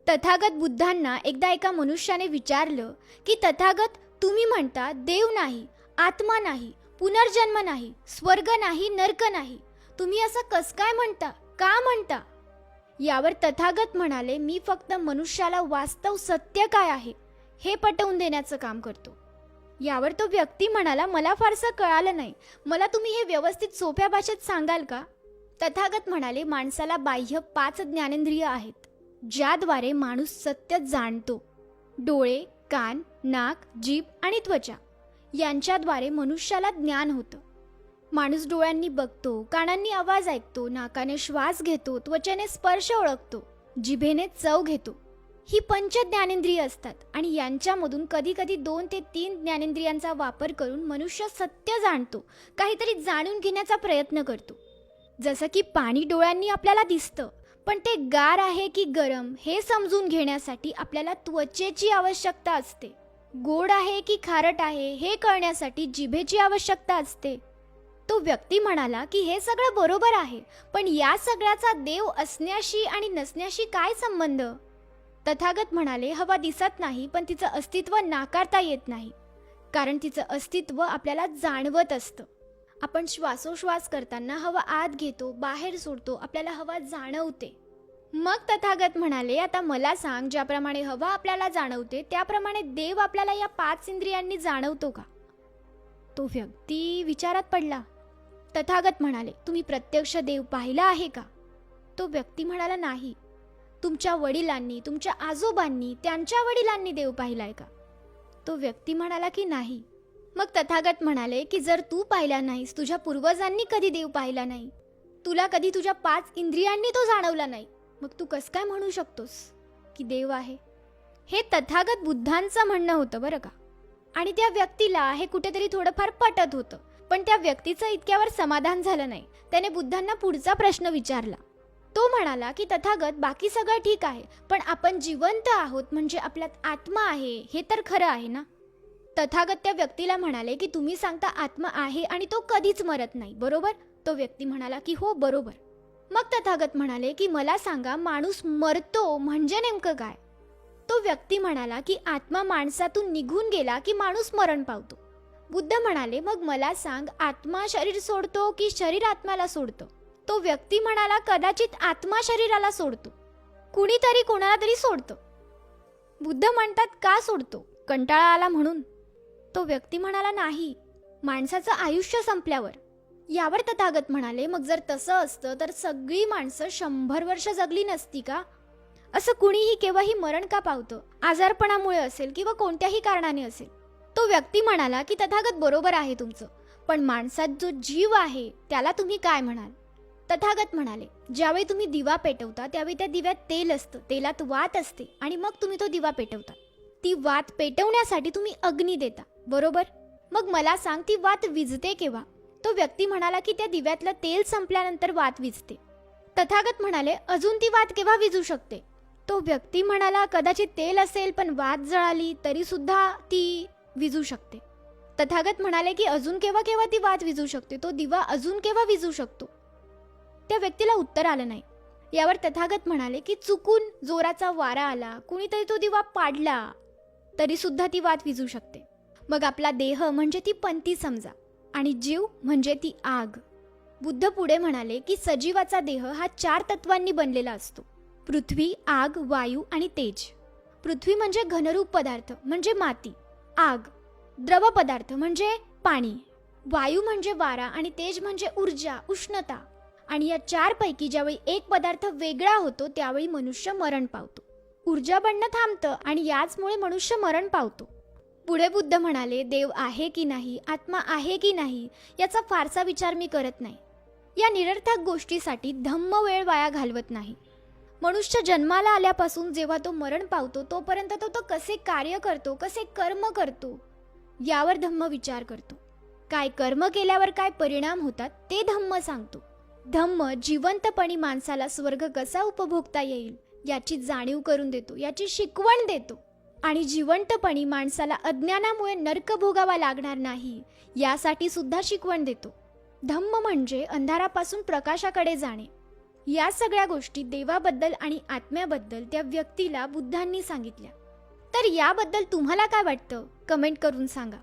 तथागत बुद्धांना एकदा एका मनुष्याने विचारलं की तथागत, तुम्ही म्हणता देव नाही, आत्मा नाही, पुनर्जन्म नाही, स्वर्ग नाही, नरक नाही. तुम्ही असं कस काय म्हणता, का म्हणता? यावर तथागत म्हणाले, मी फक्त मनुष्याला वास्तव सत्य काय आहे हे पटवून देण्याचं काम करतो. यावर तो व्यक्ती म्हणाला, मला फारसं कळालं नाही, मला तुम्ही हे व्यवस्थित सोप्या भाषेत सांगाल का? तथागत म्हणाले, माणसाला बाह्य 5 ज्ञानेंद्रिय आहेत, ज्याद्वारे माणूस सत्य जाणतो. डोळे, कान, नाक, जीभ आणि त्वचा यांच्याद्वारे मनुष्याला ज्ञान होतं. माणूस डोळ्यांनी बघतो, कानांनी आवाज ऐकतो, नाकाने श्वास घेतो, त्वचेने स्पर्श ओळखतो, जिभेने चव घेतो. ही 5 ज्ञानेंद्रिय असतात आणि यांच्यामधून कधी कधी 2 ते 3 ज्ञानेंद्रियांचा वापर करून मनुष्य सत्य जाणतो, काहीतरी जाणून घेण्याचा प्रयत्न करतो. जसं की पाणी डोळ्यांनी आपल्याला दिसतं, पण ते गार आहे की गरम हे समजून घेण्यासाठी आपल्याला त्वचेची आवश्यकता असते. गोड आहे की खारट आहे हे कळण्यासाठी जिभेची आवश्यकता असते. तो व्यक्ती म्हणाला की हे सगळं बरोबर आहे, पण या सगळ्याचा देव असण्याशी आणि नसण्याशी काय संबंध? तथागत म्हणाले, हवा दिसत नाही, पण तिचं अस्तित्व नाकारता येत नाही, कारण तिचं अस्तित्व आपल्याला जाणवत असतं. आपण श्वासोश्वास करताना हवा आत घेतो, बाहेर सोडतो, आपल्याला हवा जाणवते. मग तथागत म्हणाले, आता मला सांग, ज्याप्रमाणे हवा आपल्याला जाणवते त्याप्रमाणे देव आपल्याला या 5 इंद्रियांनी जाणवतो का? तो व्यक्ती विचारात पडला. तथागत म्हणाले, तुम्ही प्रत्यक्ष देव पाहिला आहे का? तो व्यक्ती म्हणाला, नाही. तुमच्या वडिलांनी, तुमच्या आजोबांनी, त्यांच्या वडिलांनी देव पाहिलाय का? तो व्यक्ती म्हणाला की नाही. मग तथागत म्हणाले की जर तू पाहिला नाहीस, तुझ्या पूर्वजांनी कधी देव पाहिला नाही, तुला कधी तुझ्या 5 इंद्रियांनी तो जाणवला नाही, मग तू कस काय म्हणू शकतोस की देव आहे? हे तथागत बुद्धांचं म्हणणं होतं बरं का. आणि त्या व्यक्तीला हे कुठेतरी थोडंफार पटत होतं, पण त्या व्यक्तीचं इतक्यावर समाधान झालं नाही. त्याने बुद्धांना पुढचा प्रश्न विचारला. तो म्हणाला की तथागत, बाकी सगळं ठीक आहे, पण आपण जिवंत आहोत, म्हणजे आपल्यात आत्मा आहे हे तर खरं आहे ना? तथागत त्या व्यक्तीला म्हणाले की तुम्ही सांगता आत्मा आहे आणि तो कधीच मरत नाही, बरोबर? तो व्यक्ती म्हणाला की हो, बरोबर. मग तथागत म्हणाले की मला सांगा, माणूस मरतो म्हणजे नेमकं काय? तो व्यक्ती म्हणाला की आत्मा माणसातून निघून गेला की माणूस मरण पावतो. बुद्ध म्हणाले, मग मला सांग, आत्मा शरीर सोडतो की शरीर आत्म्याला सोडतो? तो व्यक्ती म्हणाला, कदाचित आत्मा शरीराला सोडतो, कुणीतरी कोणाला तरी सोडतं. बुद्ध म्हणतात, का सोडतो? कंटाळा आला म्हणून? तो व्यक्ती म्हणाला, नाही, माणसाचं आयुष्य संपल्यावर. यावर तथागत म्हणाले, मग जर तसं असतं तर सगळी माणसं 100 वर्ष जगली नसती का? असं कुणीही केव्हाही मरण का पावतं? आजारपणामुळे असेल किंवा कोणत्याही कारणाने असेल. तो व्यक्ती म्हणाला की तथागत, बरोबर आहे तुमचं, पण माणसात जो जीव आहे त्याला तुम्ही काय म्हणाल? तथागत म्हणाले, ज्यावेळी तुम्ही दिवा पेटवता त्यावेळी त्या दिव्यात तेल असतं, तेलात वात असते आणि मग तुम्ही तो दिवा पेटवता. ती वात पेटवण्यासाठी तुम्ही अग्नी देता, बरोबर? मग मला सांग, ती वात विझते केव्हा? तो व्यक्ती म्हणाला की त्या दिव्यातलं तेल संपल्यानंतर वात विझते. तथागत म्हणाले, अजून ती वात केव्हा विझू शकते? तो व्यक्ती म्हणाला, कदाचित तेल असेल पण वात जळाली तरी सुद्धा ती विझू शकते. तथागत म्हणाले की अजून केव्हा केव्हा ती वात विझू शकते? तो दिवा अजून केव्हा विझू शकतो? त्या व्यक्तीला उत्तर आलं नाही. यावर तथागत म्हणाले की चुकून जोराचा वारा आला, कुणीतरी तो दिवा पाडला तरी सुद्धा ती वात विझू शकते. मग आपला देह म्हणजे ती पंती समजा आणि जीव म्हणजे ती आग. बुद्ध पुढे म्हणाले की सजीवाचा देह हा 4 तत्वांनी बनलेला असतो: पृथ्वी, आग, वायू आणि तेज. पृथ्वी म्हणजे घनरूप पदार्थ म्हणजे माती, आग द्रव पदार्थ म्हणजे पाणी, वायू म्हणजे वारा आणि तेज म्हणजे ऊर्जा, उष्णता. आणि या 4 पैकी ज्यावेळी एक पदार्थ वेगळा होतो त्यावेळी मनुष्य मरण पावतो. ऊर्जा बनणं थांबतं आणि याचमुळे मनुष्य मरण पावतो. पुढे बुद्ध म्हणाले, देव आहे की नाही, आत्मा आहे की नाही याचा फारसा विचार मी करत नाही. या निरर्थक गोष्टीसाठी धम्म वेळ वाया घालवत नाही. मनुष्य जन्माला आल्यापासून जेव्हा तो मरण पावतो तोपर्यंत तो कसे कार्य करतो, कसे कर्म करतो यावर धम्म विचार करतो. काय कर्म केल्यावर काय परिणाम होतात ते धम्म सांगतो. धम्म जिवंतपणी माणसाला स्वर्ग कसा उपभोगता येईल याची जाणीव करून देतो, याची शिकवण देतो. आणि जिवंतपणी माणसाला अज्ञानामुळे नरक भोगावा लागणार नाही यासाठी सुद्धा शिकवण देतो. धम्म म्हणजे अंधारापासून प्रकाशाकडे जाणे. या सगळ्या गोष्टी देवाबद्दल आणि आत्म्याबद्दल त्या व्यक्तीला बुद्धांनी सांगितल्या. तर याबद्दल तुम्हाला काय वाटतं? कमेंट करून सांगा.